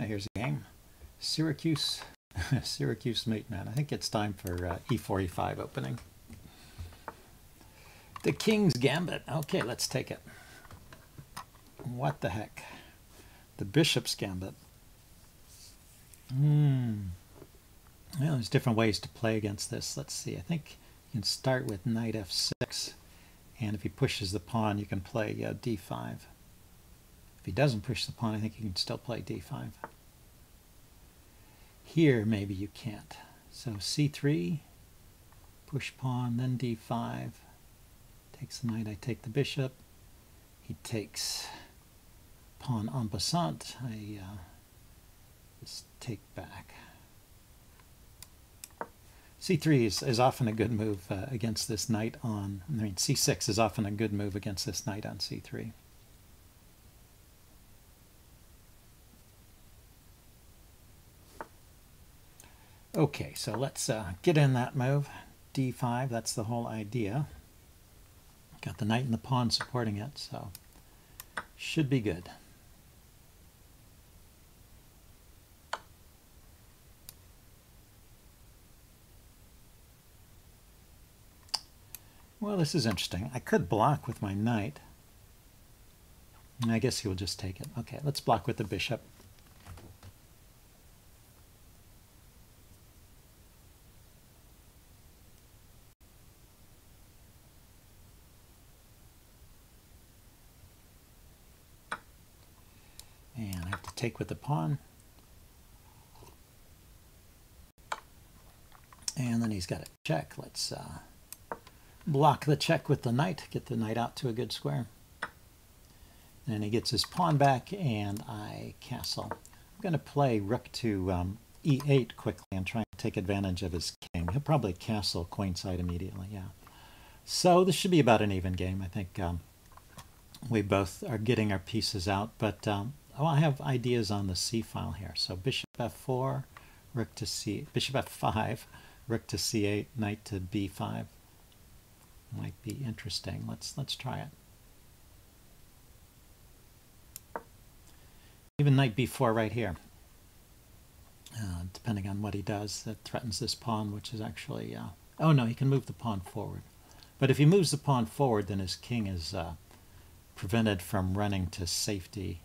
Here's a game. Syracuse, Syracuse Mateman. I think it's time for e4, e5 opening. The King's Gambit. Okay, let's take it. What the heck? The Bishop's Gambit. Well, there's different ways to play against this. Let's see. I think you can start with knight f6, and if he pushes the pawn, you can play d5. If he doesn't push the pawn, I think you can still play d5. Here, maybe you can't. So c3, push pawn, then d5. Takes the knight, I take the bishop. He takes pawn en passant. I just take back. c3 is often a good move against this knight on, I mean c6 is often a good move against this knight on c3. Okay, so let's get in that move. d5, that's the whole idea. Got the knight and the pawn supporting it, so should be good. Well, this is interesting. I could block with my knight. I guess he will just take it. Okay, let's block with the bishop. And I have to take with the pawn. And then he's got a check. Let's block the check with the knight, get the knight out to a good square. Then he gets his pawn back, and I castle. I'm going to play rook to e8 quickly and try to take advantage of his king. He'll probably castle queenside immediately, yeah. So this should be about an even game. I think we both are getting our pieces out, but I have ideas on the c file here. So bishop f4, rook to c, bishop f5, rook to c8, knight to b5. Might be interesting. Let's try it. Even knight b4 right here. Depending on what he does, that threatens this pawn, which is actually oh no, he can move the pawn forward. But if he moves the pawn forward, then his king is prevented from running to safety.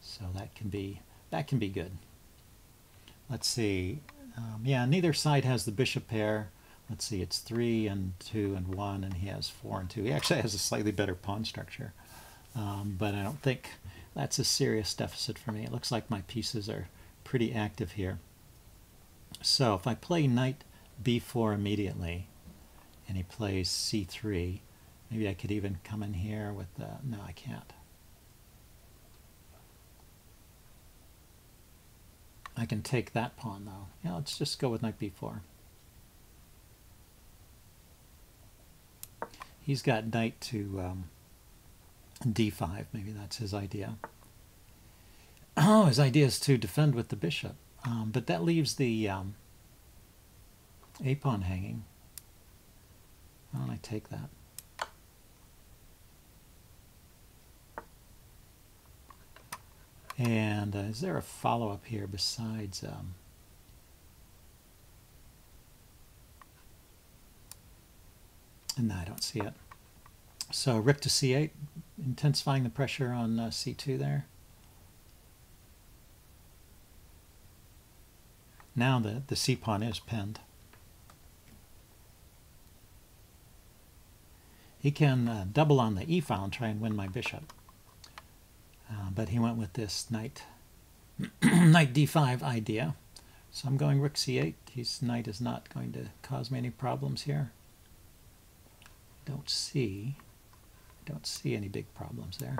So that can be good. Let's see. Yeah, neither side has the bishop pair. Let's see, it's 3 and 2 and 1, and he has 4 and 2. He actually has a slightly better pawn structure, but I don't think that's a serious deficit for me. It looks like my pieces are pretty active here. So if I play knight b4 immediately, and he plays c3, maybe I could even come in here with the, no, I can't. I can take that pawn though. Yeah, let's just go with knight b4. He's got knight to d5. Maybe that's his idea. Oh, his idea is to defend with the bishop. But that leaves the a-pawn hanging. Why don't I take that? And is there a follow-up here besides... No, I don't see it. So rook to c8, intensifying the pressure on c2 there. Now the c-pawn is pinned. He can double on the e-file and try and win my bishop. But he went with this knight, knight d5 idea. So I'm going rook c8. His knight is not going to cause me any problems here. Don't see any big problems there.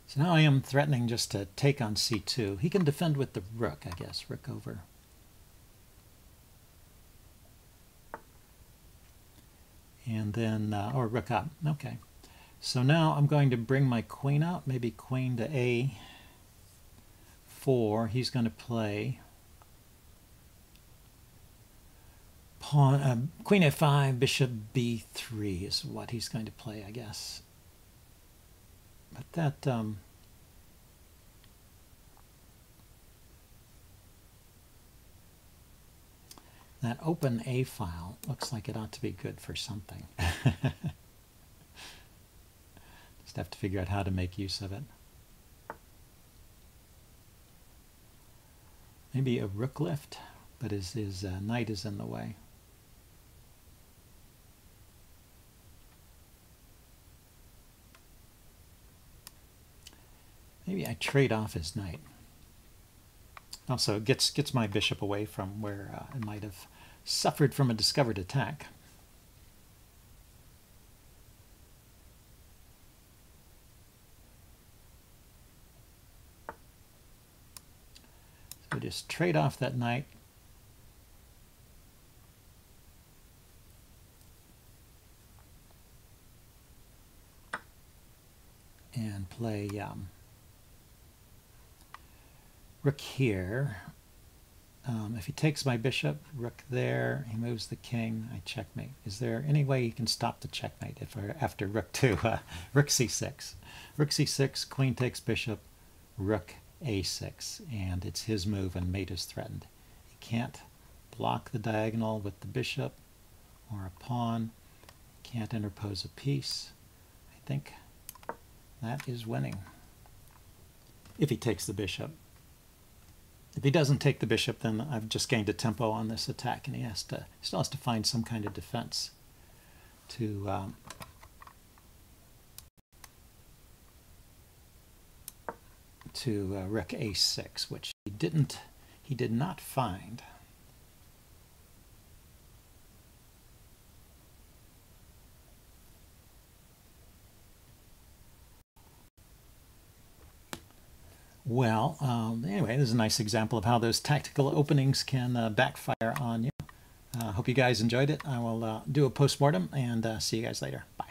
So now I am threatening just to take on c2. He can defend with the rook, I guess. Rook over. And then, or rook up. Okay. So now I'm going to bring my queen out, maybe queen to a4. He's going to play Pawn, queen a5, bishop b3 is what he's going to play, I guess. But that open A file looks like it ought to be good for something. Just have to figure out how to make use of it. Maybe a rook lift, but his knight is in the way. Maybe I trade off his knight. Also, it gets my bishop away from where it might have suffered from a discovered attack. So just trade off that knight. And play rook here. If he takes my bishop, rook there, he moves the king, I checkmate. Is there any way you can stop the checkmate after rook 2? Rook c6. Rook c6, queen takes bishop, rook a6, and it's his move and mate is threatened. He can't block the diagonal with the bishop or a pawn, can't interpose a piece. I think that is winning. If he takes the bishop. If he doesn't take the bishop, then I've just gained a tempo on this attack, and he still has to find some kind of defense to rook a6, which he did not find. Well, anyway, this is a nice example of how those tactical openings can backfire on you. Hope you guys enjoyed it. I will do a postmortem and see you guys later. Bye.